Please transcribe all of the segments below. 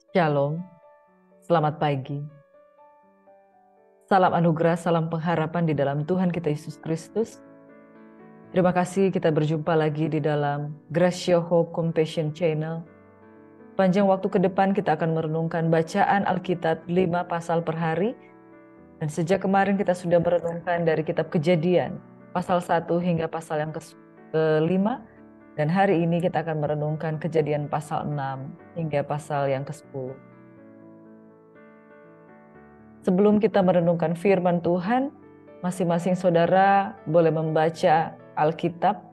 Shalom, selamat pagi. Salam anugerah, salam pengharapan di dalam Tuhan kita Yesus Kristus. Terima kasih kita berjumpa lagi di dalam Gracia Hope Compassion Channel. Panjang waktu ke depan kita akan merenungkan bacaan Alkitab 5 pasal per hari. Dan sejak kemarin kita sudah merenungkan dari kitab Kejadian, pasal 1 hingga pasal yang ke-5. Dan hari ini kita akan merenungkan Kejadian pasal 6 hingga pasal yang ke-10. Sebelum kita merenungkan firman Tuhan, masing-masing saudara boleh membaca Alkitab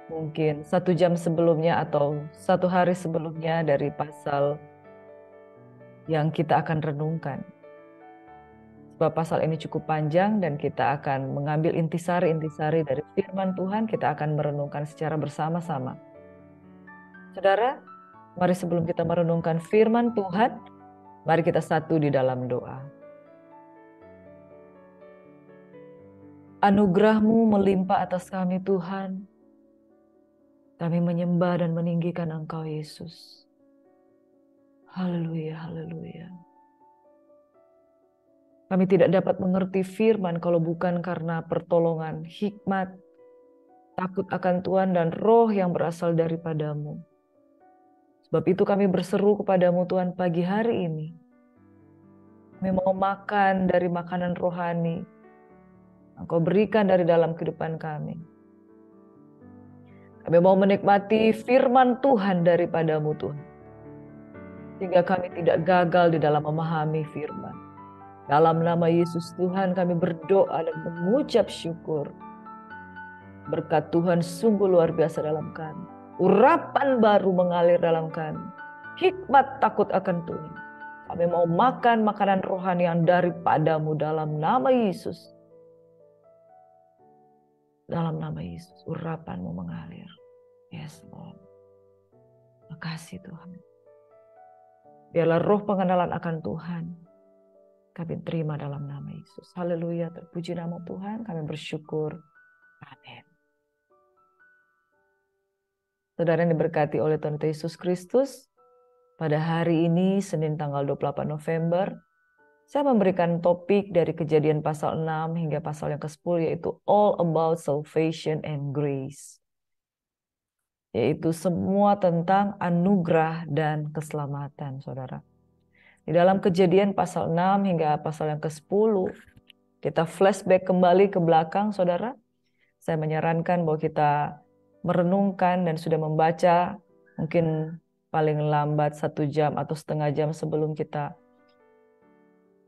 mungkin 1 jam sebelumnya atau 1 hari sebelumnya dari pasal yang kita akan renungkan. Sebab pasal ini cukup panjang dan kita akan mengambil intisari-intisari dari firman Tuhan, kita akan merenungkan secara bersama-sama. Saudara, mari sebelum kita merenungkan firman Tuhan, mari kita satu di dalam doa. Anugerah-Mu melimpah atas kami Tuhan. Kami menyembah dan meninggikan Engkau Yesus. Haleluya, haleluya. Kami tidak dapat mengerti firman kalau bukan karena pertolongan, hikmat, takut akan Tuhan dan roh yang berasal daripada-Mu. Sebab itu kami berseru kepada-Mu Tuhan pagi hari ini. Kami mau makan dari makanan rohani. Engkau berikan dari dalam kehidupan kami. Kami mau menikmati firman Tuhan daripada-Mu Tuhan. Sehingga kami tidak gagal di dalam memahami firman. Dalam nama Yesus Tuhan kami berdoa dan mengucap syukur. Berkat Tuhan sungguh luar biasa dalam kami. Urapan baru mengalir dalam kami. Hikmat takut akan Tuhan. Kami mau makan makanan rohani yang daripada-Mu dalam nama Yesus. Dalam nama Yesus urapan-Mu mengalir. Yes Lord. Makasih Tuhan. Biarlah roh pengenalan akan Tuhan kami terima dalam nama Yesus. Haleluya, terpuji nama Tuhan. Kami bersyukur. Amin. Saudara yang diberkati oleh Tuhan Yesus Kristus, pada hari ini Senin tanggal 28 November, saya memberikan topik dari Kejadian pasal 6 hingga pasal yang ke-10, yaitu All About Salvation and Grace. Yaitu semua tentang anugerah dan keselamatan, saudara. Di dalam Kejadian pasal 6 hingga pasal yang ke-10, kita flashback kembali ke belakang, saudara. Saya menyarankan bahwa kita merenungkan dan sudah membaca mungkin paling lambat 1 jam atau setengah jam sebelum kita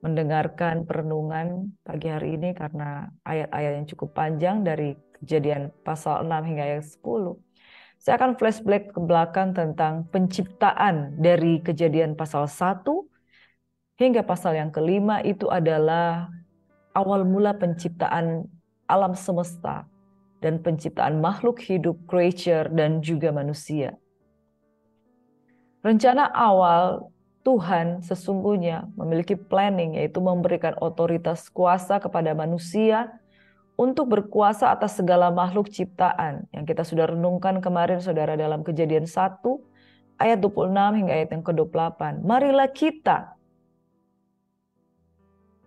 mendengarkan perenungan pagi hari ini, karena ayat-ayat yang cukup panjang dari Kejadian pasal 6 hingga ayat 10. Saya akan flashback ke belakang tentang penciptaan dari Kejadian pasal 1 hingga pasal yang ke-5. Itu adalah awal mula penciptaan alam semesta dan penciptaan makhluk hidup, creature, dan juga manusia. Rencana awal Tuhan sesungguhnya memiliki planning, yaitu memberikan otoritas kuasa kepada manusia untuk berkuasa atas segala makhluk ciptaan. Yang kita sudah renungkan kemarin, saudara, dalam Kejadian 1 ayat 26 hingga ayat yang ke-28.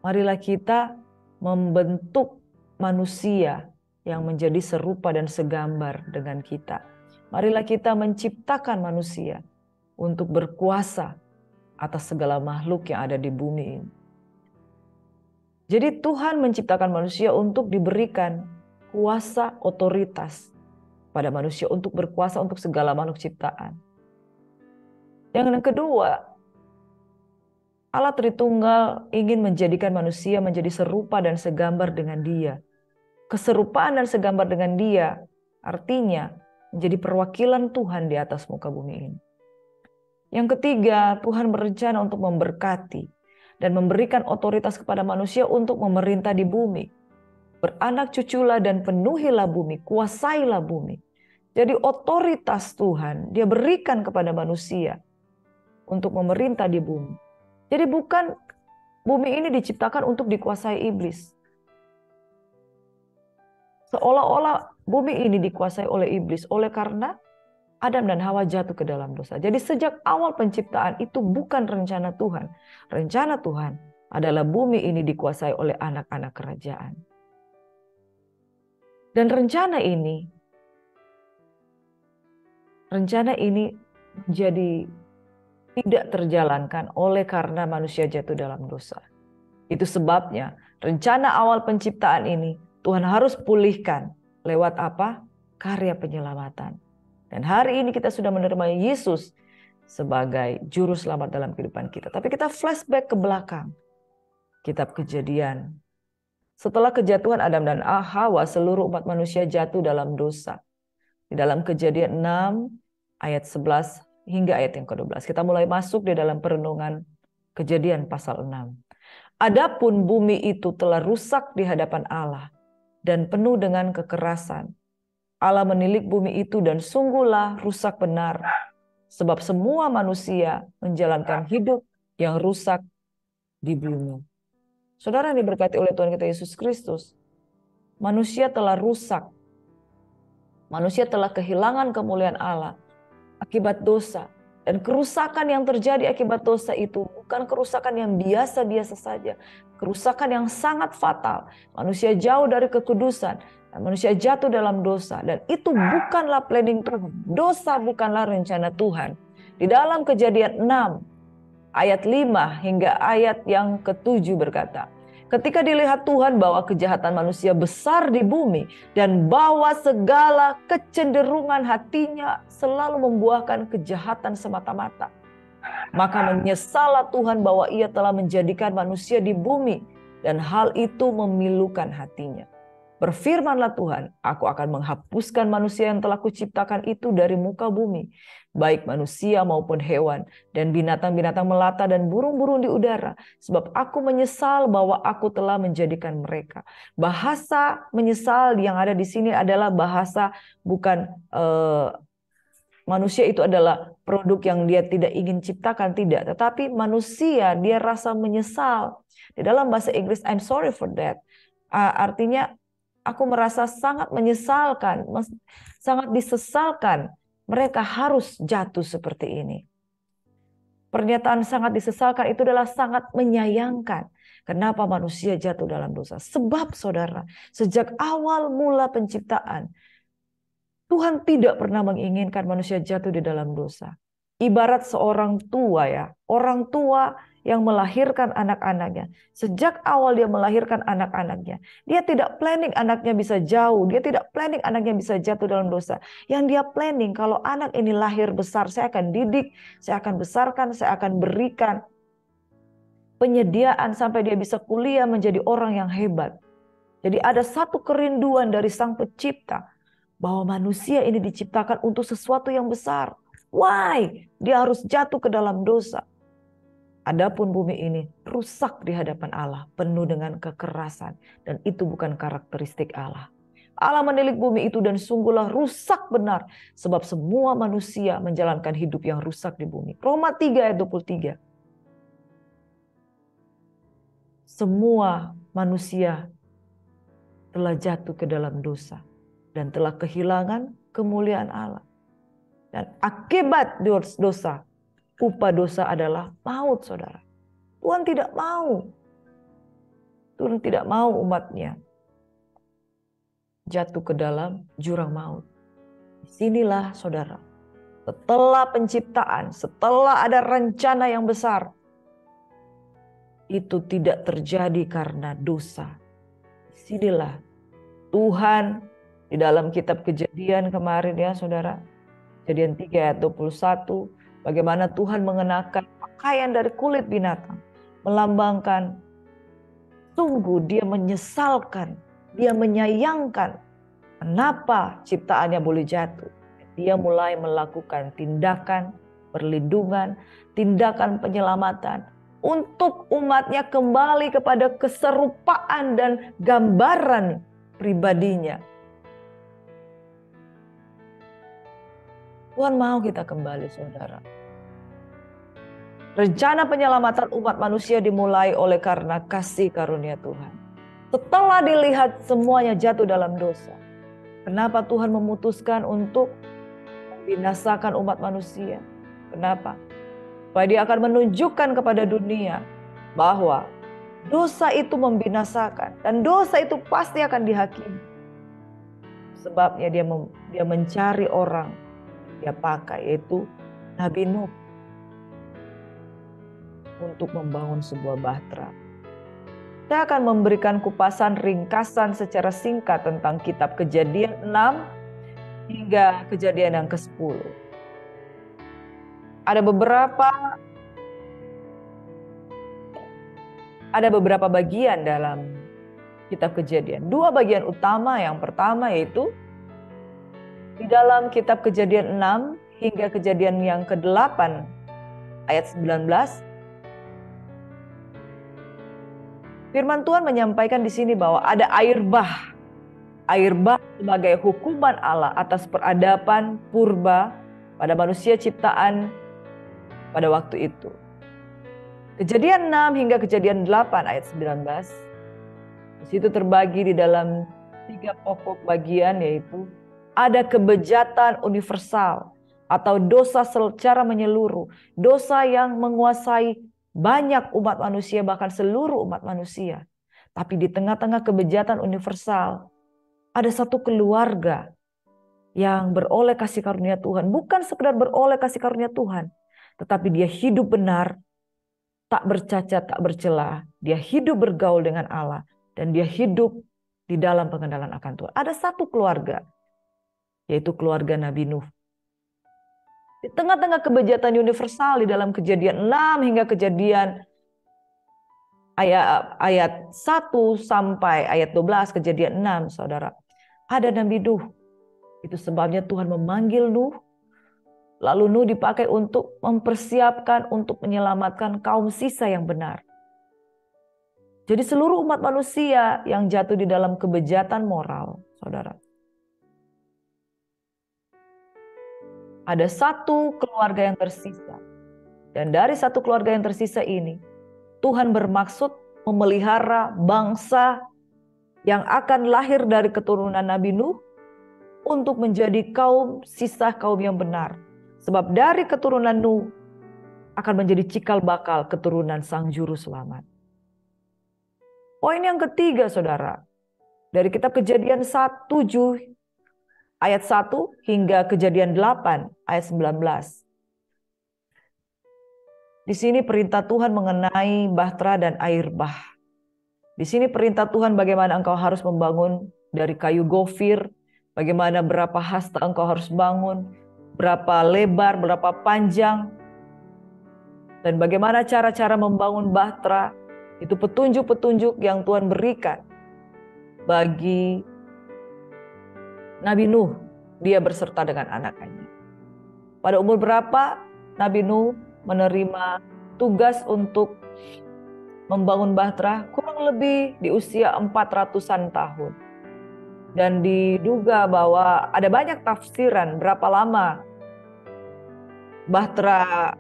Marilah kita membentuk manusia yang menjadi serupa dan segambar dengan kita. Marilah kita menciptakan manusia untuk berkuasa atas segala makhluk yang ada di bumi ini. Jadi Tuhan menciptakan manusia untuk diberikan kuasa otoritas pada manusia untuk berkuasa untuk segala makhluk ciptaan. Yang kedua, Allah Tritunggal ingin menjadikan manusia menjadi serupa dan segambar dengan Dia. Keserupaan dan segambar dengan Dia artinya menjadi perwakilan Tuhan di atas muka bumi ini. Yang ketiga, Tuhan berencana untuk memberkati dan memberikan otoritas kepada manusia untuk memerintah di bumi. Beranak cuculah dan penuhilah bumi, kuasailah bumi. Jadi otoritas Tuhan Dia berikan kepada manusia untuk memerintah di bumi. Jadi bukan bumi ini diciptakan untuk dikuasai iblis. Seolah-olah bumi ini dikuasai oleh iblis oleh karena Adam dan Hawa jatuh ke dalam dosa. Jadi sejak awal penciptaan itu bukan rencana Tuhan. Rencana Tuhan adalah bumi ini dikuasai oleh anak-anak kerajaan. Dan rencana ini menjadi tidak terjalankan oleh karena manusia jatuh dalam dosa. Itu sebabnya rencana awal penciptaan ini Tuhan harus pulihkan lewat apa? Karya penyelamatan. Dan hari ini kita sudah menerima Yesus sebagai juru selamat dalam kehidupan kita. Tapi kita flashback ke belakang. Kitab Kejadian. Setelah kejatuhan Adam dan Hawa, seluruh umat manusia jatuh dalam dosa. Di dalam Kejadian 6 ayat 11 hingga ayat yang ke-12. Kita mulai masuk di dalam perenungan Kejadian pasal 6. Adapun bumi itu telah rusak di hadapan Allah dan penuh dengan kekerasan. Allah menilik bumi itu dan sungguhlah rusak benar. Sebab semua manusia menjalankan hidup yang rusak di bumi. Saudara yang diberkati oleh Tuhan kita Yesus Kristus. Manusia telah rusak. Manusia telah kehilangan kemuliaan Allah akibat dosa. Dan kerusakan yang terjadi akibat dosa itu bukan kerusakan yang biasa-biasa saja. Kerusakan yang sangat fatal. Manusia jauh dari kekudusan. Dan manusia jatuh dalam dosa. Dan itu bukanlah planning Tuhan. Dosa bukanlah rencana Tuhan. Di dalam Kejadian 6 ayat 5 hingga ayat yang ke-7 berkata, ketika dilihat Tuhan bahwa kejahatan manusia besar di bumi dan bahwa segala kecenderungan hatinya selalu membuahkan kejahatan semata-mata, maka menyesallah Tuhan bahwa ia telah menjadikan manusia di bumi dan hal itu memilukan hatinya. Berfirmanlah Tuhan, aku akan menghapuskan manusia yang telah kuciptakan itu dari muka bumi, baik manusia maupun hewan, dan binatang-binatang melata dan burung-burung di udara, sebab aku menyesal bahwa aku telah menjadikan mereka. Bahasa menyesal yang ada di sini adalah bahasa bukan manusia itu adalah produk yang dia tidak ingin ciptakan, tidak. Tetapi manusia dia rasa menyesal. Di dalam bahasa Inggris, I'm sorry for that. Artinya, aku merasa sangat menyesalkan, sangat disesalkan. Mereka harus jatuh seperti ini. Pernyataan sangat disesalkan itu adalah sangat menyayangkan. Kenapa manusia jatuh dalam dosa? Sebab saudara, sejak awal mula penciptaan, Tuhan tidak pernah menginginkan manusia jatuh di dalam dosa. Ibarat seorang tua ya, orang tua yang melahirkan anak-anaknya. Sejak awal dia melahirkan anak-anaknya, dia tidak planning anaknya bisa jauh, dia tidak planning anaknya bisa jatuh dalam dosa. Yang dia planning, kalau anak ini lahir besar, saya akan didik, saya akan besarkan, saya akan berikan penyediaan sampai dia bisa kuliah menjadi orang yang hebat. Jadi ada satu kerinduan dari Sang Pencipta, bahwa manusia ini diciptakan untuk sesuatu yang besar. Why? Dia harus jatuh ke dalam dosa. Adapun bumi ini rusak di hadapan Allah, penuh dengan kekerasan. Dan itu bukan karakteristik Allah. Allah menilik bumi itu dan sungguhlah rusak benar. Sebab semua manusia menjalankan hidup yang rusak di bumi. Roma 3 ayat 23. Semua manusia telah jatuh ke dalam dosa. Dan telah kehilangan kemuliaan Allah. Dan akibat dosa, upah dosa adalah maut, saudara. Tuhan tidak mau. Tuhan tidak mau umatnya jatuh ke dalam jurang maut. Disinilah, saudara, setelah penciptaan, setelah ada rencana yang besar, itu tidak terjadi karena dosa. Disinilah Tuhan di dalam kitab Kejadian kemarin ya, saudara. Kejadian 3 ayat 21. Bagaimana Tuhan mengenakan pakaian dari kulit binatang. Melambangkan sungguh dia menyesalkan. Dia menyayangkan. Kenapa ciptaannya boleh jatuh. Dia mulai melakukan tindakan perlindungan. Tindakan penyelamatan. Untuk umatnya kembali kepada keserupaan dan gambaran pribadinya. Tuhan mau kita kembali, saudara. Rencana penyelamatan umat manusia dimulai oleh karena kasih karunia Tuhan. Setelah dilihat semuanya jatuh dalam dosa. Kenapa Tuhan memutuskan untuk membinasakan umat manusia. Kenapa? Supaya dia akan menunjukkan kepada dunia bahwa dosa itu membinasakan dan dosa itu pasti akan dihakimi. Sebabnya dia mencari orang dia pakai, yaitu Nabi Nuh, untuk membangun sebuah bahtera. Saya akan memberikan kupasan ringkasan secara singkat tentang kitab Kejadian 6 hingga Kejadian yang ke-10. Ada beberapa bagian dalam kitab Kejadian. Dua bagian utama. Yang pertama yaitu di dalam kitab Kejadian 6 hingga Kejadian yang ke-8 ayat 19. Firman Tuhan menyampaikan di sini bahwa ada air bah. Air bah sebagai hukuman Allah atas peradaban purba pada manusia ciptaan pada waktu itu. Kejadian 6 hingga Kejadian 8 ayat 19. Di situ terbagi di dalam 3 pokok bagian, yaitu ada kebejatan universal atau dosa secara menyeluruh. Dosa yang menguasai banyak umat manusia, bahkan seluruh umat manusia. Tapi di tengah-tengah kebejatan universal, ada satu keluarga yang beroleh kasih karunia Tuhan. Bukan sekedar beroleh kasih karunia Tuhan, tetapi dia hidup benar, tak bercacat, tak bercela. Dia hidup bergaul dengan Allah, dan dia hidup di dalam pengenalan akan Tuhan. Ada satu keluarga, yaitu keluarga Nabi Nuh. Di tengah-tengah kebejatan universal di dalam Kejadian 6 hingga Kejadian ayat 1 sampai ayat 12, Kejadian 6, saudara. Ada Nabi Nuh. Itu sebabnya Tuhan memanggil Nuh. Lalu Nuh dipakai untuk mempersiapkan, untuk menyelamatkan kaum sisa yang benar. Jadi seluruh umat manusia yang jatuh di dalam kebejatan moral, saudara. Ada satu keluarga yang tersisa. Dan dari satu keluarga yang tersisa ini, Tuhan bermaksud memelihara bangsa yang akan lahir dari keturunan Nabi Nuh untuk menjadi sisa kaum yang benar. Sebab dari keturunan Nuh akan menjadi cikal bakal keturunan Sang Juru Selamat. Poin yang ketiga, saudara. Dari kitab Kejadian 7 ayat 1 hingga Kejadian 8 ayat 19. Di sini perintah Tuhan mengenai bahtera dan air bah. Di sini perintah Tuhan bagaimana engkau harus membangun dari kayu gofir, bagaimana berapa hasta engkau harus bangun, berapa lebar, berapa panjang, dan bagaimana cara-cara membangun bahtera. Itu petunjuk-petunjuk yang Tuhan berikan bagi Nabi Nuh, dia berserta dengan anak-anaknya. Pada umur berapa Nabi Nuh menerima tugas untuk membangun bahtera? Kurang lebih di usia 400-an tahun. Dan diduga bahwa ada banyak tafsiran berapa lama bahtera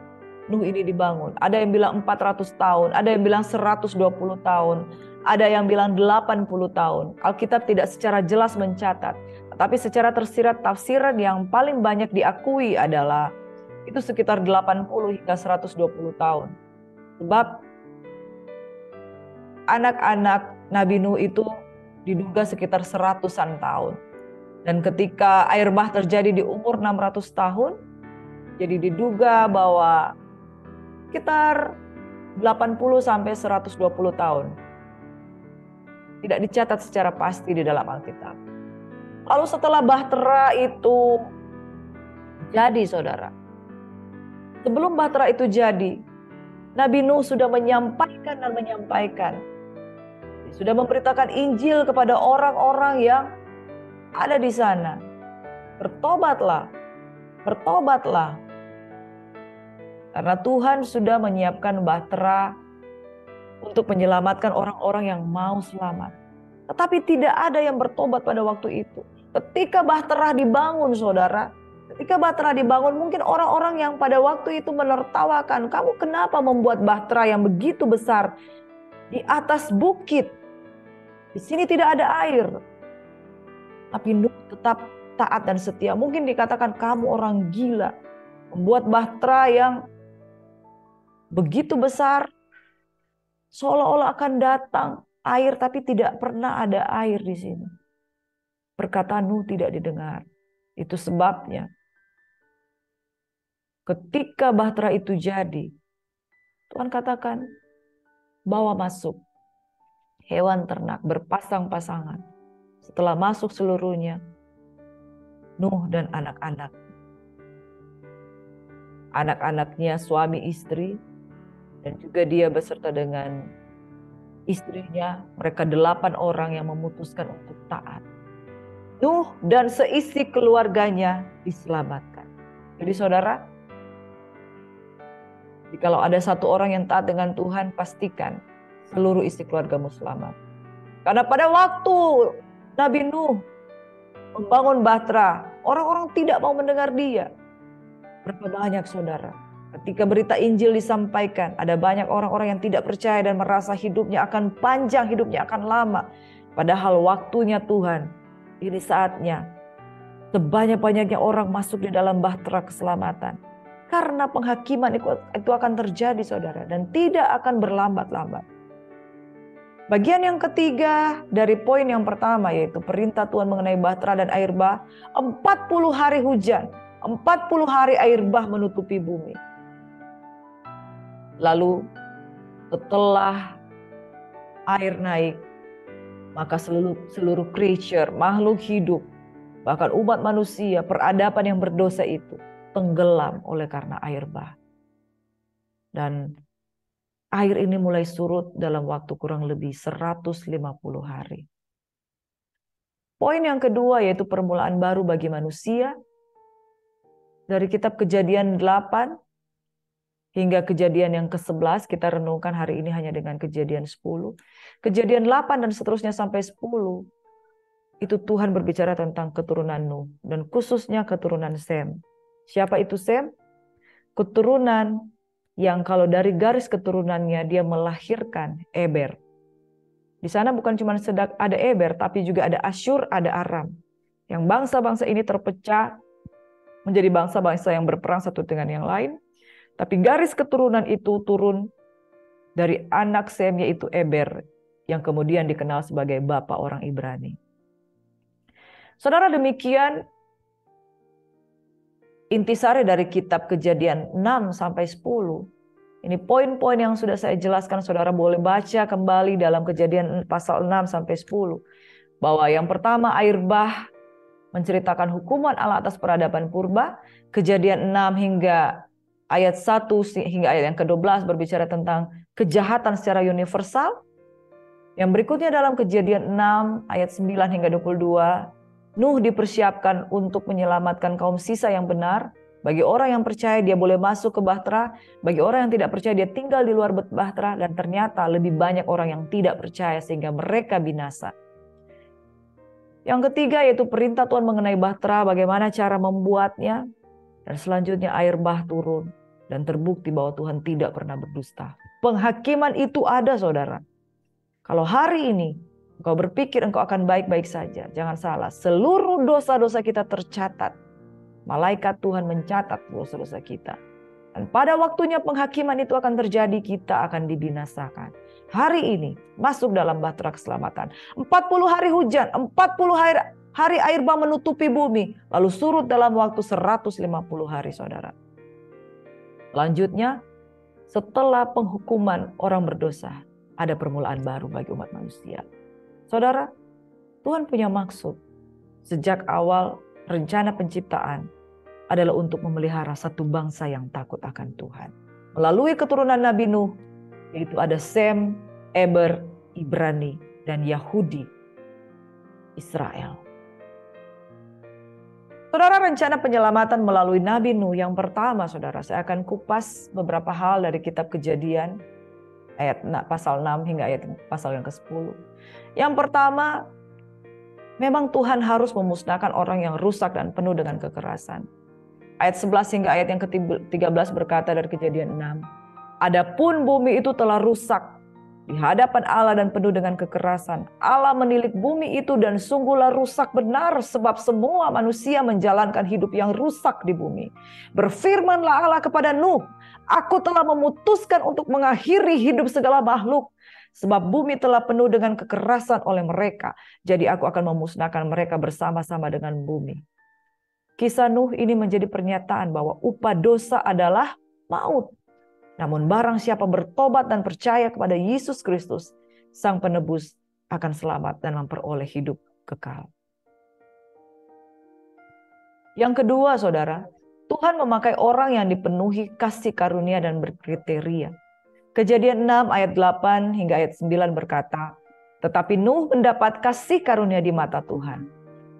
Nuh ini dibangun. Ada yang bilang 400 tahun, ada yang bilang 120 tahun, ada yang bilang 80 tahun. Alkitab tidak secara jelas mencatat, tapi secara tersirat tafsiran yang paling banyak diakui adalah itu sekitar 80 hingga 120 tahun. Sebab anak-anak Nabi Nuh itu diduga sekitar 100-an tahun. Dan ketika air bah terjadi di umur 600 tahun, jadi diduga bahwa sekitar 80 sampai 120 tahun. Tidak dicatat secara pasti di dalam Alkitab. Lalu setelah bahtera itu jadi, saudara. Sebelum bahtera itu jadi, Nabi Nuh sudah menyampaikan. Sudah memberitakan Injil kepada orang-orang yang ada di sana. Bertobatlah. Karena Tuhan sudah menyiapkan bahtera untuk menyelamatkan orang-orang yang mau selamat. Tetapi tidak ada yang bertobat pada waktu itu. Ketika bahtera dibangun, saudara, mungkin orang-orang yang pada waktu itu menertawakan, kamu kenapa membuat bahtera yang begitu besar di atas bukit? Di sini tidak ada air. Tapi Nuh tetap taat dan setia. Mungkin dikatakan kamu orang gila, membuat bahtera yang begitu besar, seolah-olah akan datang air, tapi tidak pernah ada air di sini. Perkataan Nuh tidak didengar. Itu sebabnya ketika bahtera itu jadi, Tuhan katakan, bawa masuk hewan ternak berpasang-pasangan. Setelah masuk seluruhnya, Nuh dan anak-anak. Anak-anaknya suami istri, dan juga dia beserta dengan istrinya. Mereka 8 orang yang memutuskan untuk taat. Nuh dan seisi keluarganya diselamatkan. Jadi saudara, jikalau ada satu orang yang taat dengan Tuhan, pastikan seluruh isi keluargamu selamat. Karena pada waktu Nabi Nuh membangun bahtera, orang-orang tidak mau mendengar dia. Berapa banyak saudara, ketika berita Injil disampaikan, ada banyak orang-orang yang tidak percaya dan merasa hidupnya akan panjang, hidupnya akan lama. Padahal waktunya Tuhan, ini saatnya sebanyak-banyaknya orang masuk di dalam bahtera keselamatan. Karena penghakiman itu akan terjadi saudara, dan tidak akan berlambat-lambat. Bagian yang ketiga dari poin yang pertama, yaitu perintah Tuhan mengenai bahtera dan air bah. 40 hari hujan, 40 hari air bah menutupi bumi. Lalu setelah air naik, maka seluruh creature, makhluk hidup, bahkan umat manusia, peradaban yang berdosa itu tenggelam oleh karena air bah. Dan air ini mulai surut dalam waktu kurang lebih 150 hari. Poin yang kedua yaitu permulaan baru bagi manusia. Dari kitab Kejadian 8 hingga Kejadian yang ke-11, kita renungkan hari ini hanya dengan Kejadian 10. Kejadian 8 dan seterusnya sampai 10, itu Tuhan berbicara tentang keturunan Nuh, dan khususnya keturunan Sem. Siapa itu Sem? Keturunan yang kalau dari garis keturunannya dia melahirkan Eber. Di sana bukan cuma ada Eber, tapi juga ada Asyur, ada Aram. Yang bangsa-bangsa ini terpecah menjadi bangsa-bangsa yang berperang satu dengan yang lain. Tapi garis keturunan itu turun dari anak Sem, yaitu Eber, yang kemudian dikenal sebagai bapak orang Ibrani. Saudara, demikian intisari dari kitab Kejadian 6 sampai 10. Ini poin-poin yang sudah saya jelaskan, saudara boleh baca kembali dalam Kejadian pasal 6 sampai 10. Bahwa yang pertama air bah menceritakan hukuman Allah atas peradaban purba. Kejadian 6 hingga ayat 1 hingga ayat yang ke-12 berbicara tentang kejahatan secara universal. Yang berikutnya dalam Kejadian 6 ayat 9 hingga 22. Nuh dipersiapkan untuk menyelamatkan kaum sisa yang benar. Bagi orang yang percaya dia boleh masuk ke bahtera. Bagi orang yang tidak percaya dia tinggal di luar bahtera. Dan ternyata lebih banyak orang yang tidak percaya sehingga mereka binasa. Yang ketiga yaitu perintah Tuhan mengenai bahtera, bagaimana cara membuatnya. Dan selanjutnya air bah turun. Dan terbukti bahwa Tuhan tidak pernah berdusta. Penghakiman itu ada saudara. Kalau hari ini engkau berpikir engkau akan baik-baik saja, jangan salah. Seluruh dosa-dosa kita tercatat. Malaikat Tuhan mencatat dosa-dosa kita. Dan pada waktunya penghakiman itu akan terjadi, kita akan dibinasakan. Hari ini masuk dalam bahtera keselamatan. 40 hari hujan, 40 hari air bah menutupi bumi. Lalu surut dalam waktu 150 hari saudara. Selanjutnya, setelah penghukuman orang berdosa, ada permulaan baru bagi umat manusia. Saudara, Tuhan punya maksud. Sejak awal rencana penciptaan adalah untuk memelihara satu bangsa yang takut akan Tuhan. Melalui keturunan Nabi Nuh, yaitu ada Sem, Eber, Ibrani, dan Yahudi, Israel. Saudara, rencana penyelamatan melalui Nabi Nuh yang pertama, saudara, saya akan kupas beberapa hal dari kitab Kejadian, ayat pasal 6 hingga ayat pasal yang ke-10. Yang pertama, memang Tuhan harus memusnahkan orang yang rusak dan penuh dengan kekerasan. Ayat 11 hingga ayat yang ke-13 berkata dari Kejadian 6. Adapun bumi itu telah rusak di hadapan Allah dan penuh dengan kekerasan. Allah menilik bumi itu dan sungguhlah rusak benar, sebab semua manusia menjalankan hidup yang rusak di bumi. Berfirmanlah Allah kepada Nuh, aku telah memutuskan untuk mengakhiri hidup segala makhluk, sebab bumi telah penuh dengan kekerasan oleh mereka. Jadi aku akan memusnahkan mereka bersama-sama dengan bumi. Kisah Nuh ini menjadi pernyataan bahwa upah dosa adalah maut. Namun barang siapa bertobat dan percaya kepada Yesus Kristus, Sang Penebus, akan selamat dan memperoleh hidup kekal. Yang kedua, saudara, Tuhan memakai orang yang dipenuhi kasih karunia dan berkriteria. Kejadian 6 ayat 8 hingga ayat 9 berkata, tetapi Nuh mendapat kasih karunia di mata Tuhan.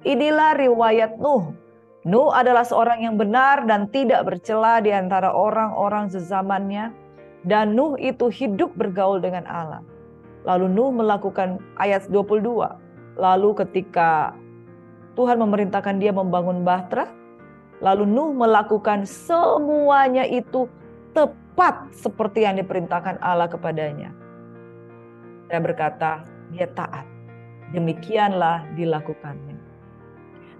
Inilah riwayat Nuh. Nuh adalah seorang yang benar dan tidak bercela di antara orang-orang sezamannya. Dan Nuh itu hidup bergaul dengan Allah. Lalu Nuh melakukan ayat 22. Lalu ketika Tuhan memerintahkan dia membangun bahtera, lalu Nuh melakukan semuanya itu tepat seperti yang diperintahkan Allah kepadanya. Saya berkata, dia taat. Demikianlah dilakukannya.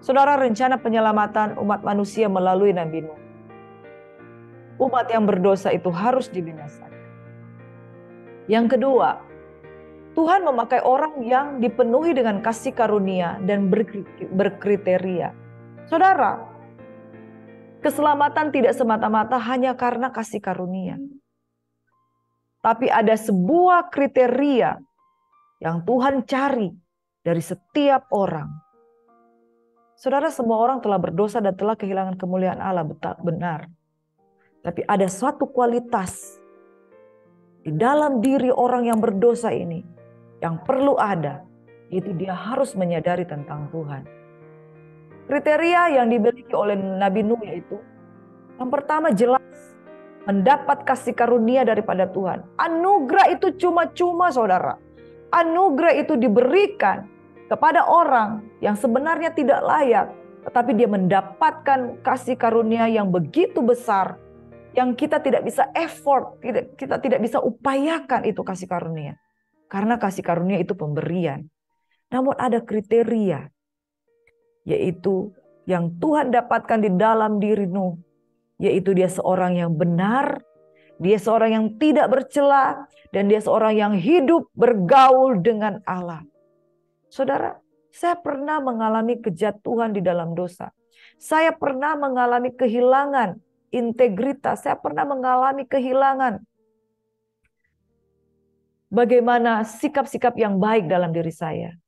Saudara, rencana penyelamatan umat manusia melalui Nabi Nuh. Umat yang berdosa itu harus dibinasakan. Yang kedua, Tuhan memakai orang yang dipenuhi dengan kasih karunia dan berkriteria. Saudara, keselamatan tidak semata-mata hanya karena kasih karunia. Tapi ada sebuah kriteria yang Tuhan cari dari setiap orang. Saudara, semua orang telah berdosa dan telah kehilangan kemuliaan Allah, benar. Tapi ada suatu kualitas di dalam diri orang yang berdosa ini yang perlu ada, yaitu dia harus menyadari tentang Tuhan. Kriteria yang dimiliki oleh Nabi Nuh yaitu, yang pertama jelas, mendapat kasih karunia daripada Tuhan. Anugerah itu cuma-cuma, saudara. Anugerah itu diberikan kepada orang yang sebenarnya tidak layak, tetapi dia mendapatkan kasih karunia yang begitu besar, yang kita tidak bisa effort, kita tidak bisa upayakan itu kasih karunia. Karena kasih karunia itu pemberian. Namun ada kriteria, yaitu yang Tuhan dapatkan di dalam diri Nuh, yaitu dia seorang yang benar, dia seorang yang tidak bercela, dan dia seorang yang hidup bergaul dengan Allah. Saudara, saya pernah mengalami kejatuhan di dalam dosa. Saya pernah mengalami kehilangan integritas. Saya pernah mengalami kehilangan bagaimana sikap-sikap yang baik dalam diri saya.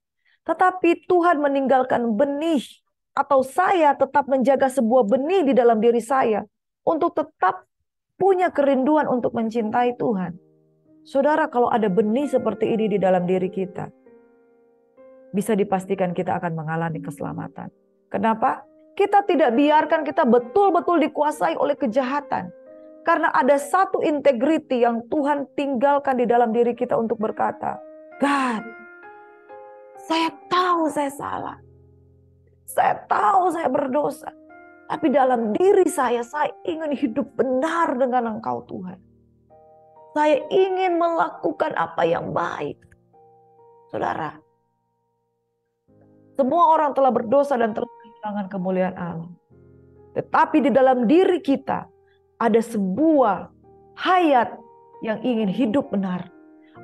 Tetapi Tuhan meninggalkan benih, atau saya tetap menjaga sebuah benih di dalam diri saya untuk tetap punya kerinduan untuk mencintai Tuhan. Saudara, kalau ada benih seperti ini di dalam diri kita, bisa dipastikan kita akan mengalami keselamatan. Kenapa? Kita tidak biarkan kita betul-betul dikuasai oleh kejahatan. Karena ada satu integriti yang Tuhan tinggalkan di dalam diri kita untuk berkata, God, saya tahu saya salah. Saya tahu saya berdosa. Tapi dalam diri saya ingin hidup benar dengan Engkau Tuhan. Saya ingin melakukan apa yang baik. Saudara, semua orang telah berdosa dan telah kehilangan kemuliaan Allah. Tetapi di dalam diri kita ada sebuah hayat yang ingin hidup benar.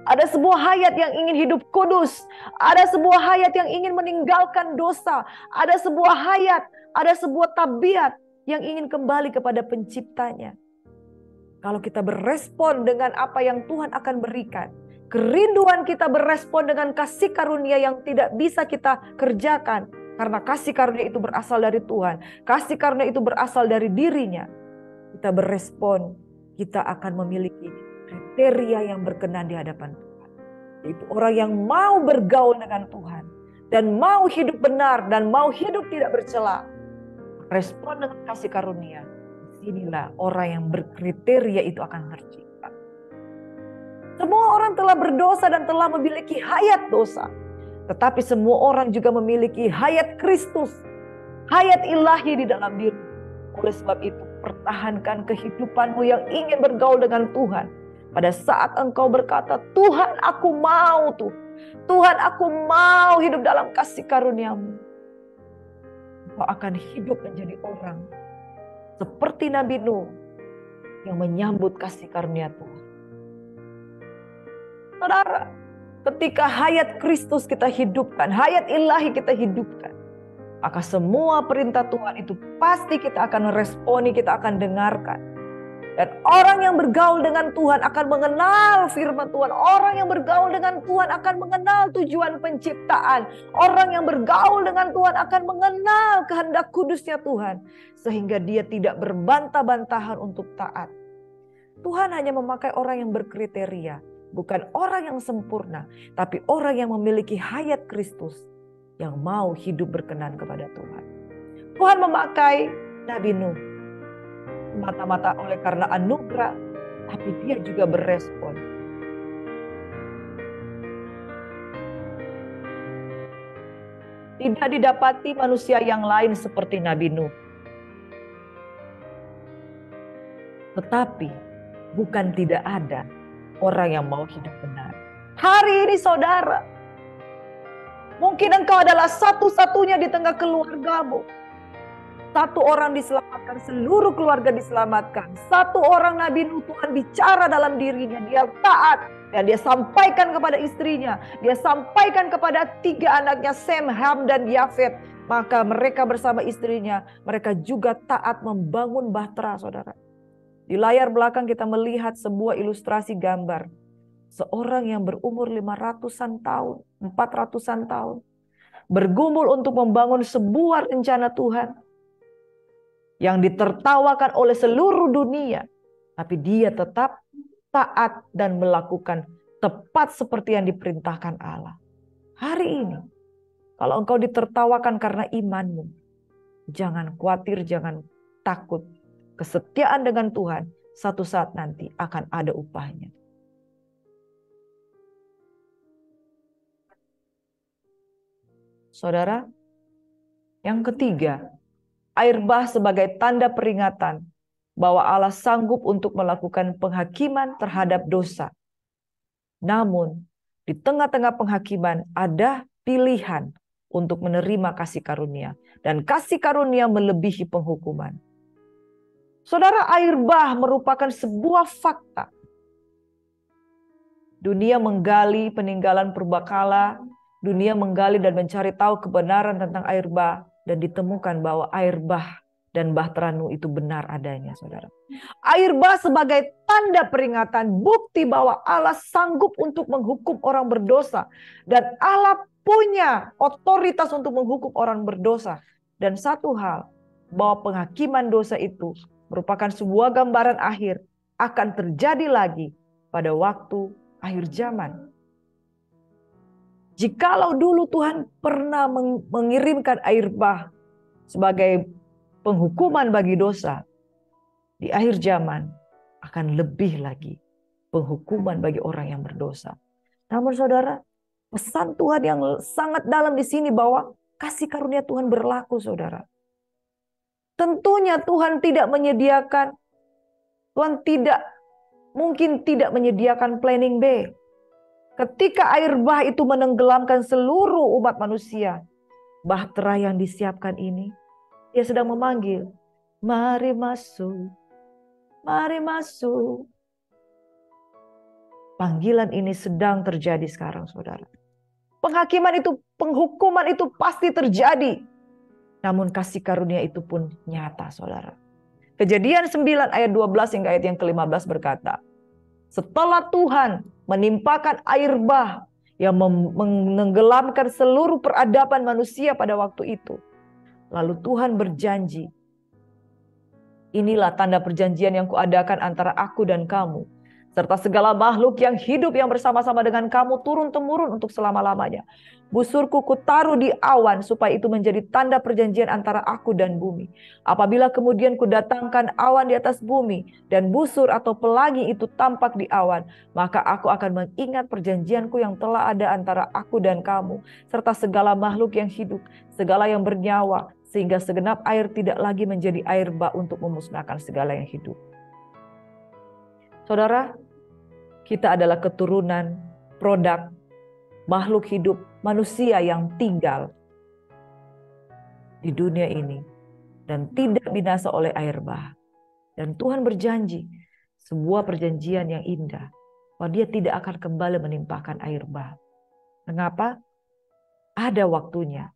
Ada sebuah hayat yang ingin hidup kudus. Ada sebuah hayat yang ingin meninggalkan dosa. Ada sebuah hayat, ada sebuah tabiat yang ingin kembali kepada penciptanya. Kalau kita berespon dengan apa yang Tuhan akan berikan, kerinduan kita berespon dengan kasih karunia yang tidak bisa kita kerjakan. Karena kasih karunia itu berasal dari Tuhan. Kasih karunia itu berasal dari dirinya. Kita berespon, kita akan memiliki kriteria yang berkenan di hadapan Tuhan. Yaitu orang yang mau bergaul dengan Tuhan. Dan mau hidup benar dan mau hidup tidak bercela. Respon dengan kasih karunia. Inilah orang yang berkriteria itu akan tercipta. Semua orang telah berdosa dan telah memiliki hayat dosa. Tetapi semua orang juga memiliki hayat Kristus. Hayat ilahi di dalam diri. Oleh sebab itu, pertahankan kehidupanmu yang ingin bergaul dengan Tuhan. Pada saat engkau berkata, Tuhan aku mau tuh. Tuhan aku mau hidup dalam kasih karunia-Mu. Engkau akan hidup menjadi orang seperti Nabi Nuh yang menyambut kasih karunia Tuhan. Saudara, ketika hayat Kristus kita hidupkan, hayat ilahi kita hidupkan, maka semua perintah Tuhan itu pasti kita akan responi, kita akan dengarkan. Dan orang yang bergaul dengan Tuhan akan mengenal firman Tuhan. Orang yang bergaul dengan Tuhan akan mengenal tujuan penciptaan. Orang yang bergaul dengan Tuhan akan mengenal kehendak kudusnya Tuhan. Sehingga dia tidak berbantah-bantahan untuk taat. Tuhan hanya memakai orang yang berkriteria. Bukan orang yang sempurna. Tapi orang yang memiliki hayat Kristus. Yang mau hidup berkenan kepada Tuhan. Tuhan memakai Nabi Nuh. Mata-mata oleh karena anugerah, tapi dia juga berespon. Tidak didapati manusia yang lain seperti Nabi Nuh. Tetapi bukan tidak ada orang yang mau hidup benar. Hari ini saudara, mungkin engkau adalah satu-satunya di tengah keluargamu. Satu orang diselamatkan, seluruh keluarga diselamatkan. Satu orang Nabi Nuh, Tuhan bicara dalam dirinya. Dia taat dan dia sampaikan kepada istrinya. Dia sampaikan kepada 3 anaknya, Sem, Ham, dan Yafet. Maka mereka bersama istrinya, mereka juga taat membangun bahtera, saudara. Di layar belakang kita melihat sebuah ilustrasi gambar. Seorang yang berumur 500-an tahun, 400-an tahun. Bergumul untuk membangun sebuah rencana Tuhan. Yang ditertawakan oleh seluruh dunia. Tapi dia tetap taat dan melakukan tepat seperti yang diperintahkan Allah. Hari ini, kalau engkau ditertawakan karena imanmu, jangan khawatir, jangan takut. Kesetiaan dengan Tuhan, satu saat nanti akan ada upahnya. Saudara, yang ketiga, air bah sebagai tanda peringatan bahwa Allah sanggup untuk melakukan penghakiman terhadap dosa. Namun, di tengah-tengah penghakiman ada pilihan untuk menerima kasih karunia. Dan kasih karunia melebihi penghukuman. Saudara, air bah merupakan sebuah fakta. Dunia menggali peninggalan purbakala, dunia menggali dan mencari tahu kebenaran tentang air bah. Dan ditemukan bahwa air bah dan bahtera Nuh itu benar adanya, saudara. Air bah sebagai tanda peringatan, bukti bahwa Allah sanggup untuk menghukum orang berdosa. Dan Allah punya otoritas untuk menghukum orang berdosa. Dan satu hal, bahwa penghakiman dosa itu merupakan sebuah gambaran akhir akan terjadi lagi pada waktu akhir zaman. Jikalau dulu Tuhan pernah mengirimkan air bah sebagai penghukuman bagi dosa, di akhir zaman akan lebih lagi penghukuman bagi orang yang berdosa. Namun saudara, pesan Tuhan yang sangat dalam di sini bahwa kasih karunia Tuhan berlaku, saudara. Tentunya Tuhan tidak menyediakan, Tuhan mungkin tidak menyediakan planning B. Ketika air bah itu menenggelamkan seluruh umat manusia, bahtera yang disiapkan ini, dia sedang memanggil, mari masuk, mari masuk. Panggilan ini sedang terjadi sekarang, saudara. Penghakiman itu, penghukuman itu pasti terjadi. Namun kasih karunia itu pun nyata, saudara. Kejadian 9 ayat 12 hingga ayat yang ke-15 berkata, setelah Tuhan menimpakan air bah yang menenggelamkan seluruh peradaban manusia pada waktu itu. Lalu Tuhan berjanji, inilah tanda perjanjian yang kuadakan antara aku dan kamu, serta segala makhluk yang hidup yang bersama-sama dengan kamu turun-temurun untuk selama-lamanya. Busurku kutaruh di awan supaya itu menjadi tanda perjanjian antara aku dan bumi. Apabila kemudian kudatangkan awan di atas bumi dan busur atau pelangi itu tampak di awan, maka aku akan mengingat perjanjianku yang telah ada antara aku dan kamu, serta segala makhluk yang hidup, segala yang bernyawa, sehingga segenap air tidak lagi menjadi air bah untuk memusnahkan segala yang hidup. Saudara, Kita adalah keturunan, produk, makhluk hidup, manusia yang tinggal di dunia ini dan tidak binasa oleh air bah. Dan Tuhan berjanji, sebuah perjanjian yang indah, bahwa Dia tidak akan kembali menimpakan air bah. Mengapa? Ada waktunya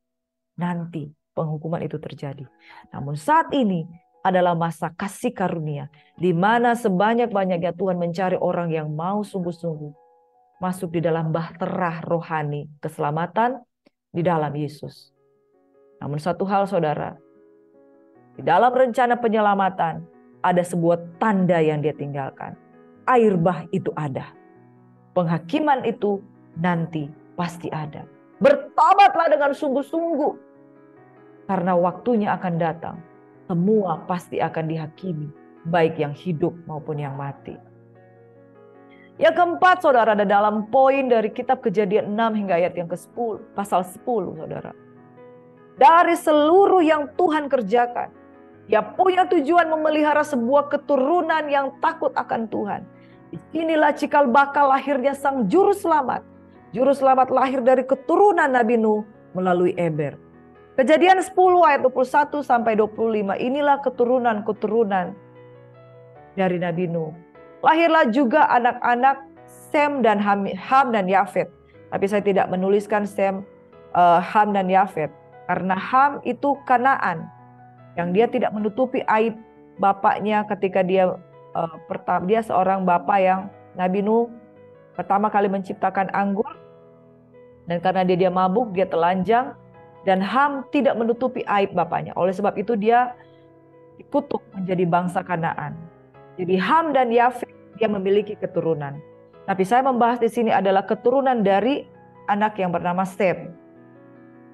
nanti penghukuman itu terjadi. Namun saat ini adalah masa kasih karunia, di mana sebanyak-banyaknya Tuhan mencari orang yang mau sungguh-sungguh masuk di dalam bahtera rohani keselamatan di dalam Yesus. Namun satu hal saudara, di dalam rencana penyelamatan ada sebuah tanda yang Dia tinggalkan. Air bah itu ada. Penghakiman itu nanti pasti ada. Bertobatlah dengan sungguh-sungguh, karena waktunya akan datang. Semua pasti akan dihakimi, baik yang hidup maupun yang mati. Yang keempat, saudara, ada dalam poin dari kitab Kejadian 6 hingga ayat yang ke-10, pasal 10, saudara. Dari seluruh yang Tuhan kerjakan, Dia punya tujuan memelihara sebuah keturunan yang takut akan Tuhan. Inilah cikal bakal lahirnya sang juru selamat. Juru selamat lahir dari keturunan Nabi Nuh melalui Eber. Kejadian 10 ayat 21 sampai 25, inilah keturunan-keturunan dari Nabi Nuh. Lahirlah juga anak-anak Sem dan Ham dan Yafet. Tapi saya tidak menuliskan Sem, Ham dan Yafet. Karena Ham itu Kanaan, yang dia tidak menutupi aib bapaknya ketika dia dia seorang bapak yang Nabi Nuh pertama kali menciptakan anggur. Dan karena dia mabuk, dia telanjang. Dan Ham tidak menutupi aib bapaknya. Oleh sebab itu dia dikutuk menjadi bangsa Kanaan. Jadi Ham dan Yafet dia memiliki keturunan. Tapi saya membahas di sini adalah keturunan dari anak yang bernama Sem.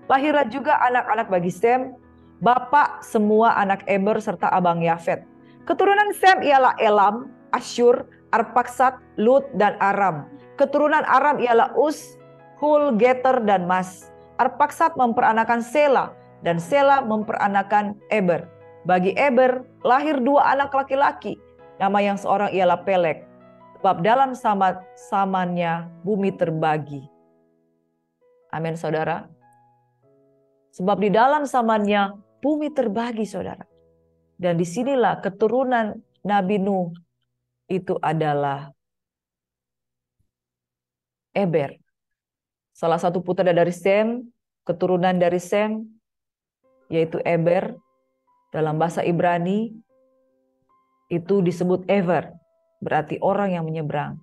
Lahirlah juga anak-anak bagi Sem, bapak semua anak Eber serta abang Yafet. Keturunan Sem ialah Elam, Asyur, Arpaksad, Lut, dan Aram. Keturunan Aram ialah Us, Hul, Geter, dan Mas. Arpaksad memperanakan Sela, dan Sela memperanakan Eber. Bagi Eber lahir dua anak laki-laki. Nama yang seorang ialah Pelek. Sebab dalam samannya bumi terbagi. Amin, saudara. Sebab di dalam zamannya bumi terbagi, saudara. Dan disinilah keturunan Nabi Nuh itu adalah Eber. Salah satu putra dari Sem, keturunan dari Sem, yaitu Eber. Dalam bahasa Ibrani itu disebut Ever, berarti orang yang menyeberang.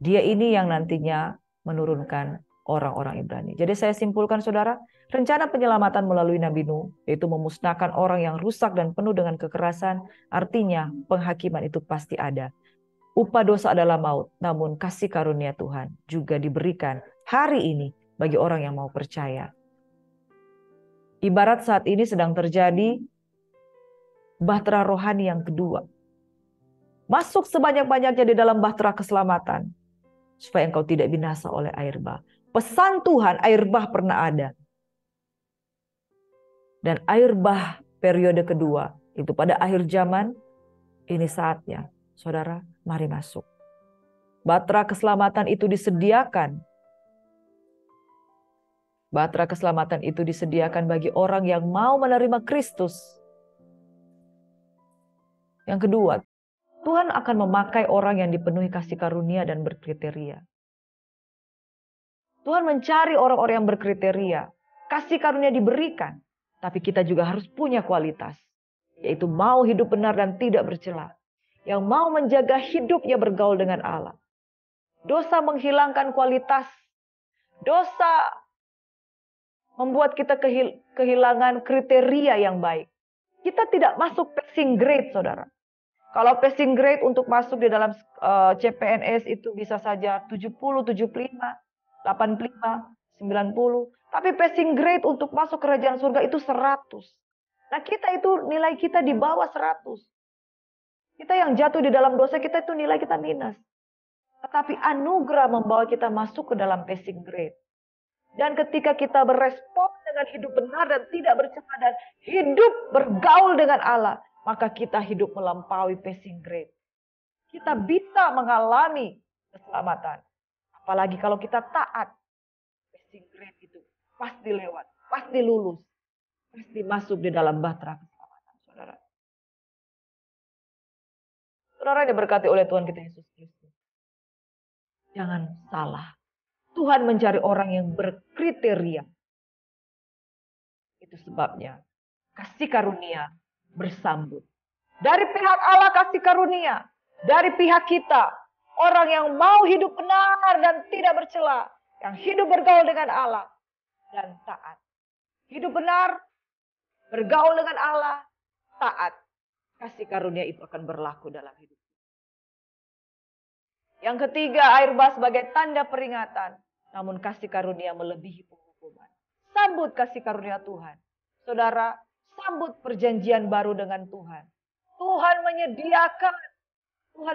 Dia ini yang nantinya menurunkan orang-orang Ibrani. Jadi saya simpulkan, saudara, rencana penyelamatan melalui Nabi Nuh, yaitu memusnahkan orang yang rusak dan penuh dengan kekerasan, artinya penghakiman itu pasti ada. Upah dosa adalah maut, namun kasih karunia Tuhan juga diberikan hari ini bagi orang yang mau percaya. Ibarat saat ini sedang terjadi bahtera rohani yang kedua. Masuk sebanyak-banyaknya di dalam bahtera keselamatan, supaya engkau tidak binasa oleh air bah. Pesan Tuhan, air bah pernah ada. Dan air bah periode kedua, itu pada akhir zaman, ini saatnya. Saudara, mari masuk. Bahtera keselamatan itu disediakan. Bahtera keselamatan itu disediakan bagi orang yang mau menerima Kristus. Yang kedua, Tuhan akan memakai orang yang dipenuhi kasih karunia dan berkriteria. Tuhan mencari orang-orang yang berkriteria. Kasih karunia diberikan. Tapi kita juga harus punya kualitas. Yaitu mau hidup benar dan tidak bercela. Yang mau menjaga hidupnya bergaul dengan Allah. Dosa menghilangkan kualitas. Dosa membuat kita kehilangan kriteria yang baik. Kita tidak masuk passing grade, saudara. Kalau passing grade untuk masuk di dalam CPNS itu bisa saja 70, 75, 85, 90. Tapi passing grade untuk masuk kerajaan surga itu 100. Nah kita itu nilai kita di bawah 100. Kita yang jatuh di dalam dosa kita itu nilai kita minus. Tetapi anugerah membawa kita masuk ke dalam passing grade. Dan ketika kita berespon dengan hidup benar dan tidak bercela dan hidup bergaul dengan Allah, maka kita hidup melampaui passing grade. Kita bisa mengalami keselamatan. Apalagi kalau kita taat, passing grade itu pasti lewat, pasti lulus, pasti masuk di dalam bahtera keselamatan, saudara. Saudara diberkati oleh Tuhan kita Yesus Kristus. Jangan salah. Tuhan mencari orang yang berkriteria. Itu sebabnya kasih karunia bersambut. Dari pihak Allah kasih karunia. Dari pihak kita. Orang yang mau hidup benar dan tidak bercela. Yang hidup bergaul dengan Allah. Dan taat. Hidup benar. Bergaul dengan Allah. Taat. Kasih karunia itu akan berlaku dalam hidup. Yang ketiga, air bah sebagai tanda peringatan. Namun kasih karunia melebihi penghukuman. Sambut kasih karunia Tuhan. Saudara, sambut perjanjian baru dengan Tuhan. Tuhan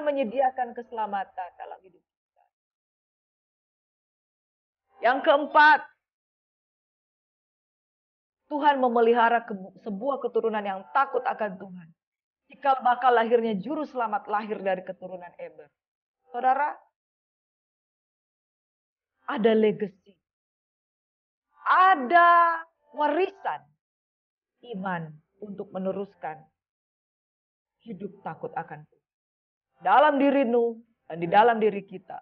menyediakan keselamatan dalam hidup kita. Yang keempat, Tuhan memelihara sebuah keturunan yang takut akan Tuhan. Cikal bakal lahirnya juru selamat lahir dari keturunan Eber. Saudara, ada legacy. Ada warisan iman untuk meneruskan hidup takut akan Tuhan. Dalam dirimu dan di dalam diri kita.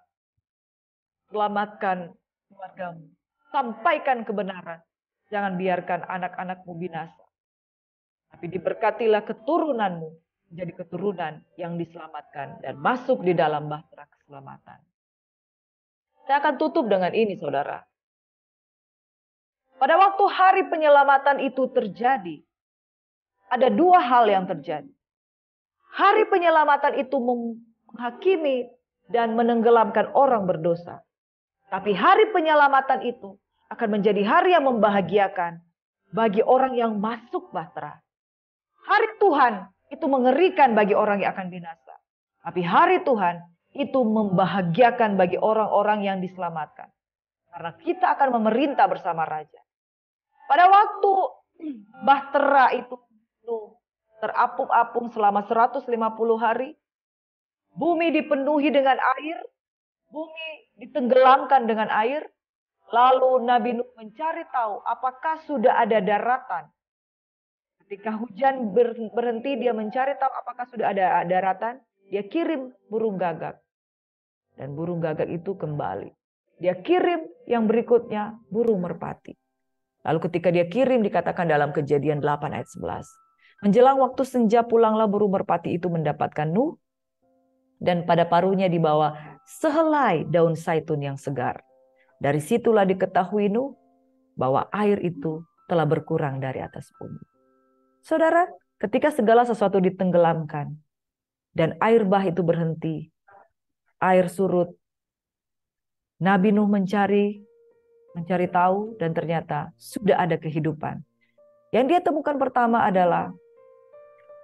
Selamatkan keluargamu. Sampaikan kebenaran. Jangan biarkan anak-anakmu binasa. Tapi diberkatilah keturunanmu menjadi keturunan yang diselamatkan dan masuk di dalam bahtera keselamatan. Saya akan tutup dengan ini, saudara. Pada waktu hari penyelamatan itu terjadi, ada dua hal yang terjadi. Hari penyelamatan itu menghakimi dan menenggelamkan orang berdosa. Tapi hari penyelamatan itu akan menjadi hari yang membahagiakan bagi orang yang masuk bahtera. Hari Tuhan itu mengerikan bagi orang yang akan binasa. Tapi hari Tuhan itu membahagiakan bagi orang-orang yang diselamatkan. Karena kita akan memerintah bersama Raja. Pada waktu bahtera itu terapung-apung selama 150 hari. Bumi dipenuhi dengan air. Bumi ditenggelamkan dengan air. Lalu Nabi Nuh mencari tahu apakah sudah ada daratan. Ketika hujan berhenti, dia mencari tahu apakah sudah ada daratan. Dia kirim burung gagak. Dan burung gagak itu kembali. Dia kirim yang berikutnya burung merpati. Lalu ketika dia kirim dikatakan dalam Kejadian 8 ayat 11. Menjelang waktu senja pulanglah burung merpati itu mendapatkan Nuh. Dan pada paruhnya dibawa sehelai daun zaitun yang segar. Dari situlah diketahui Nuh bahwa air itu telah berkurang dari atas bumi. Saudara, ketika segala sesuatu ditenggelamkan dan air bah itu berhenti, air surut, Nabi Nuh mencari tahu dan ternyata sudah ada kehidupan. Yang dia temukan pertama adalah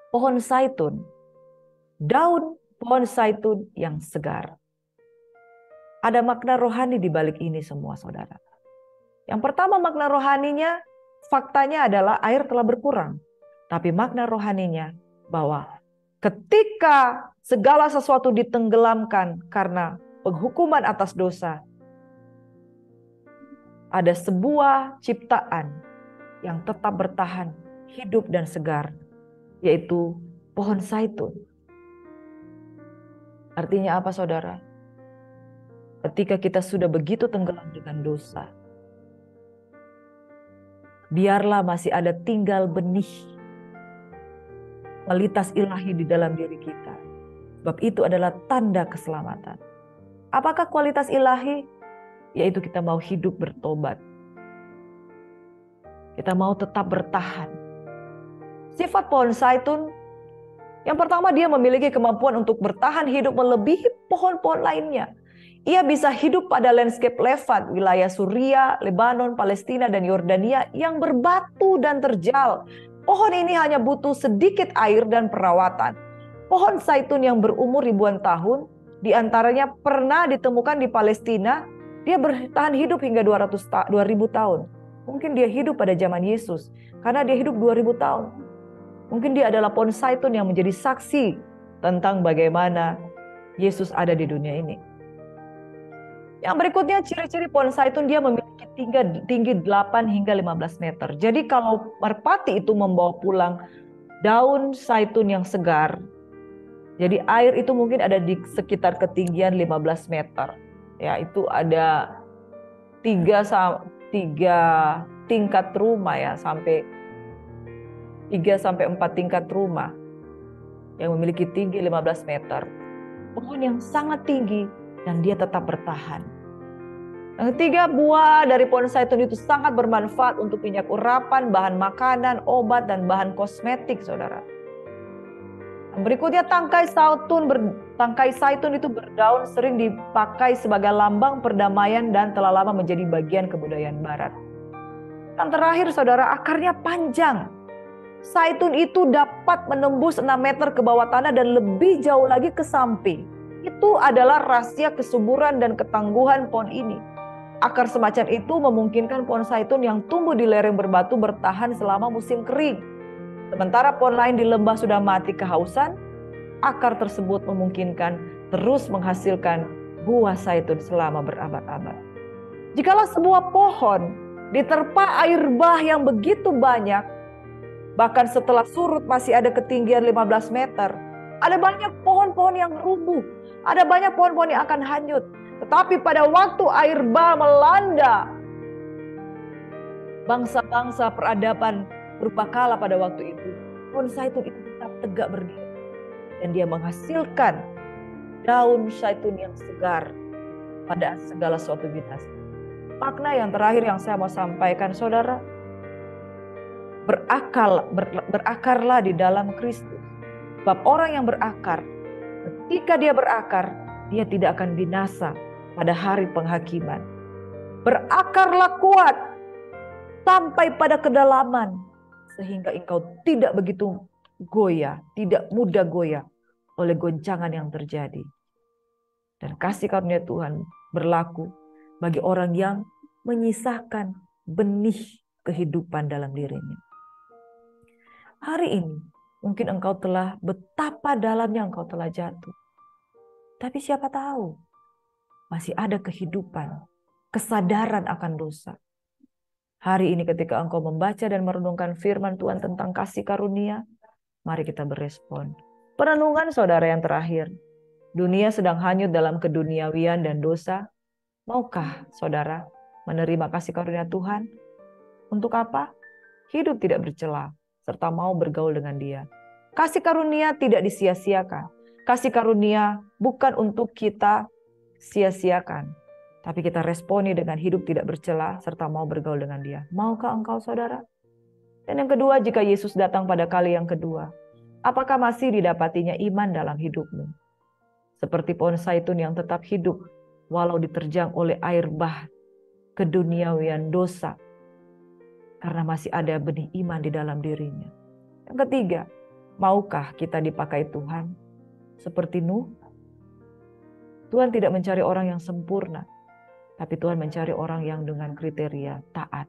pohon zaitun, daun pohon zaitun yang segar. Ada makna rohani di balik ini semua, saudara. Yang pertama makna rohaninya, faktanya adalah air telah berkurang. Tapi makna rohaninya bahwa ketika segala sesuatu ditenggelamkan karena penghukuman atas dosa, ada sebuah ciptaan yang tetap bertahan, hidup dan segar, yaitu pohon zaitun. Artinya apa, saudara? Ketika kita sudah begitu tenggelam dengan dosa, biarlah masih ada tinggal benih kualitas ilahi di dalam diri kita. Sebab itu adalah tanda keselamatan. Apakah kualitas ilahi? Yaitu kita mau hidup bertobat. Kita mau tetap bertahan. Sifat pohon zaitun, yang pertama dia memiliki kemampuan untuk bertahan hidup melebihi pohon-pohon lainnya. Ia bisa hidup pada landscape levat, wilayah Suria, Lebanon, Palestina, dan Yordania yang berbatu dan terjal. Pohon ini hanya butuh sedikit air dan perawatan. Pohon zaitun yang berumur ribuan tahun, diantaranya pernah ditemukan di Palestina, dia bertahan hidup hingga 2000 tahun. Mungkin dia hidup pada zaman Yesus, karena dia hidup 2000 tahun. Mungkin dia adalah pohon zaitun yang menjadi saksi tentang bagaimana Yesus ada di dunia ini. Yang berikutnya ciri-ciri pohon zaitun, dia memiliki tinggi 8 hingga 15 meter. Jadi kalau merpati itu membawa pulang daun zaitun yang segar, jadi air itu mungkin ada di sekitar ketinggian 15 meter. Ya, itu ada 3 tingkat rumah ya, sampai 3 sampai 4 tingkat rumah yang memiliki tinggi 15 meter. Pohon yang sangat tinggi dan dia tetap bertahan. Yang ketiga, buah dari pohon zaitun itu sangat bermanfaat untuk minyak urapan, bahan makanan, obat, dan bahan kosmetik, saudara. Yang berikutnya, tangkai zaitun itu berdaun sering dipakai sebagai lambang perdamaian dan telah lama menjadi bagian kebudayaan barat. Yang terakhir, saudara, akarnya panjang. Zaitun itu dapat menembus 6 meter ke bawah tanah dan lebih jauh lagi ke samping. Itu adalah rahasia kesuburan dan ketangguhan pohon ini. Akar semacam itu memungkinkan pohon zaitun yang tumbuh di lereng berbatu bertahan selama musim kering. Sementara pohon lain di lembah sudah mati kehausan, akar tersebut memungkinkan terus menghasilkan buah zaitun selama berabad-abad. Jikalau sebuah pohon diterpa air bah yang begitu banyak, bahkan setelah surut masih ada ketinggian 15 meter, ada banyak pohon-pohon yang rubuh, ada banyak pohon-pohon yang akan hanyut. Tetapi pada waktu air bah melanda, bangsa-bangsa peradaban berbakala pada waktu itu, pohon zaitun itu tetap tegak berdiri. Dan dia menghasilkan daun zaitun yang segar pada segala suatu binasa. Makna yang terakhir yang saya mau sampaikan, saudara, berakarlah di dalam Kristus. Sebab orang yang berakar, ketika dia berakar, dia tidak akan binasa pada hari penghakiman. Berakarlah kuat sampai pada kedalaman, sehingga engkau tidak begitu goyah, tidak mudah goyah oleh goncangan yang terjadi. Dan kasih karunia Tuhan berlaku bagi orang yang menyisakan benih kehidupan dalam dirinya. Hari ini mungkin engkau telah, betapa dalamnya engkau telah jatuh. Tapi siapa tahu masih ada kehidupan, kesadaran akan dosa. Hari ini ketika engkau membaca dan merenungkan firman Tuhan tentang kasih karunia, mari kita berespon. Perenungan saudara yang terakhir. Dunia sedang hanyut dalam keduniawian dan dosa. Maukah saudara menerima kasih karunia Tuhan? Untuk apa? Hidup tidak bercela, serta mau bergaul dengan Dia. Kasih karunia tidak disia-siakan. Kasih karunia bukan untuk kita sia-siakan, tapi kita responi dengan hidup tidak bercela serta mau bergaul dengan Dia. Maukah engkau, saudara? Dan yang kedua, jika Yesus datang pada kali yang kedua, apakah masih didapatinya iman dalam hidupmu? Seperti pohon zaitun yang tetap hidup walau diterjang oleh air bah keduniawian dosa, karena masih ada benih iman di dalam dirinya. Yang ketiga, maukah kita dipakai Tuhan seperti Nuh? Tuhan tidak mencari orang yang sempurna, tapi Tuhan mencari orang yang dengan kriteria taat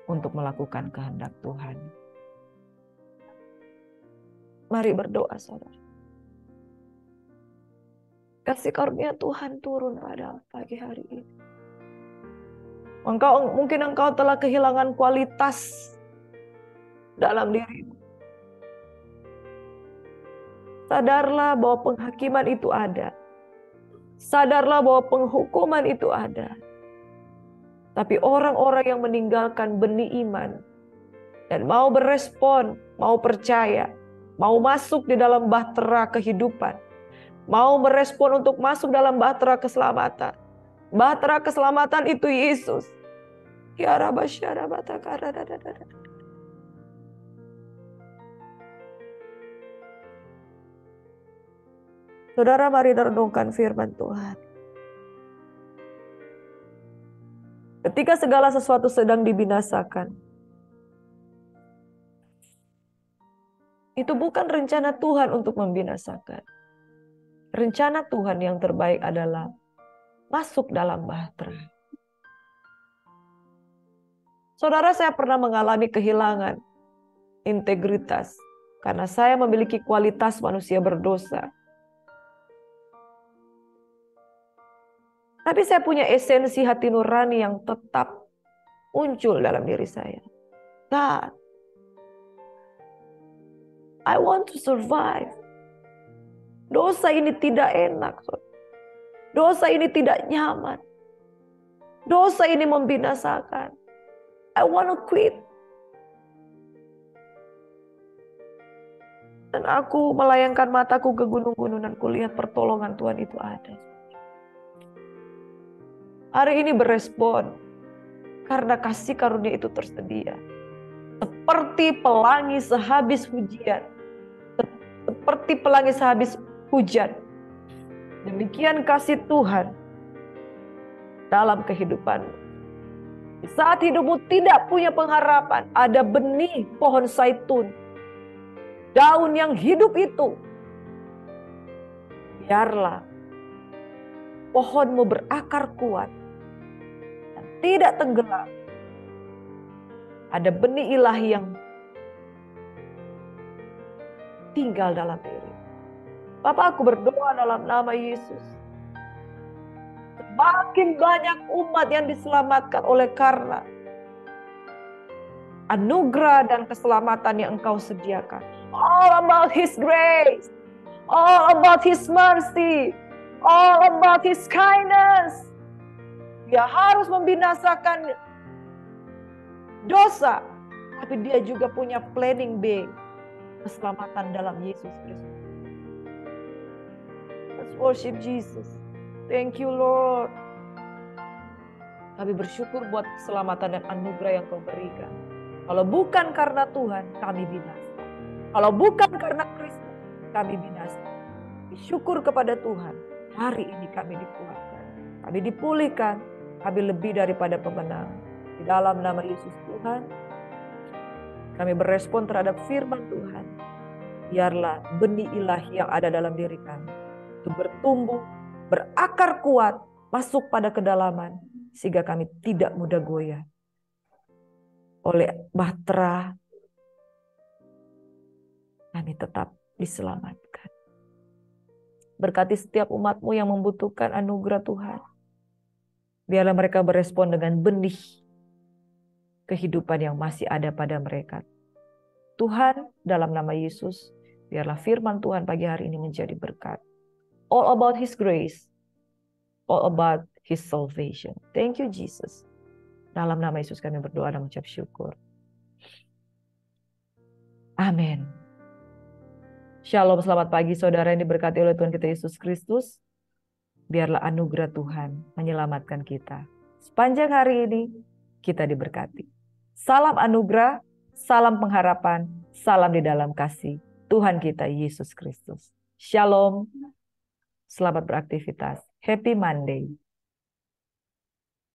untuk melakukan kehendak Tuhan. Mari berdoa, saudara. Kasih karunia Tuhan turun pada pagi hari ini. Mungkin engkau telah kehilangan kualitas dalam dirimu. Sadarlah bahwa penghakiman itu ada. Sadarlah bahwa penghukuman itu ada. Tapi orang-orang yang meninggalkan benih iman dan mau berespon, mau percaya, mau masuk di dalam bahtera kehidupan, mau merespon untuk masuk dalam bahtera keselamatan. Bahtera keselamatan itu Yesus. Ya Rabba syara batakara. Saudara, mari renungkan firman Tuhan. Ketika segala sesuatu sedang dibinasakan, itu bukan rencana Tuhan untuk membinasakan. Rencana Tuhan yang terbaik adalah masuk dalam bahtera. Saudara, saya pernah mengalami kehilangan integritas karena saya memiliki kualitas manusia berdosa. Tapi saya punya esensi hati nurani yang tetap muncul dalam diri saya. God, I want to survive. Dosa ini tidak enak. Dosa ini tidak nyaman. Dosa ini membinasakan. I want to quit. Dan aku melayangkan mataku ke gunung-gunung dan kulihat pertolongan Tuhan itu ada. Hari ini berespon karena kasih karunia itu tersedia. Seperti pelangi sehabis hujan. Seperti pelangi sehabis hujan. Demikian kasih Tuhan dalam kehidupanmu. Di saat hidupmu tidak punya pengharapan, ada benih pohon zaitun. Daun yang hidup itu. Biarlah pohonmu berakar kuat dan tidak tenggelam. Ada benih ilahi yang tinggal dalam diri. Bapak, aku berdoa dalam nama Yesus. Semakin banyak umat yang diselamatkan oleh karena anugerah dan keselamatan yang Engkau sediakan. All about His grace. All about His mercy. All about His kindness. Dia harus membinasakan dosa. Tapi dia juga punya planning B. Keselamatan dalam Yesus Kristus. Let's worship Jesus. Thank you, Lord. Kami bersyukur buat keselamatan dan anugerah yang Kau berikan. Kalau bukan karena Tuhan, kami binasa. Kalau bukan karena Kristus, kami binasa. Syukur kepada Tuhan. Hari ini kami dikuatkan. Kami dipulihkan. Kami lebih daripada pemenang. Di dalam nama Yesus Tuhan, kami berespon terhadap firman Tuhan. Biarlah benih ilahi yang ada dalam diri kami itu bertumbuh, berakar kuat, masuk pada kedalaman, sehingga kami tidak mudah goyah oleh bahtera. Kami tetap diselamatkan. Berkati setiap umat-Mu yang membutuhkan anugerah Tuhan. Biarlah mereka berespon dengan benih kehidupan yang masih ada pada mereka. Tuhan, dalam nama Yesus, biarlah firman Tuhan pagi hari ini menjadi berkat. All about His grace. All about His salvation. Thank you, Jesus. Dalam nama Yesus kami berdoa dan mengucap syukur. Amin. Shalom, selamat pagi saudara yang diberkati oleh Tuhan kita Yesus Kristus. Biarlah anugerah Tuhan menyelamatkan kita. Sepanjang hari ini kita diberkati. Salam anugerah, salam pengharapan, salam di dalam kasih Tuhan kita Yesus Kristus. Shalom, selamat beraktivitas. Happy Monday.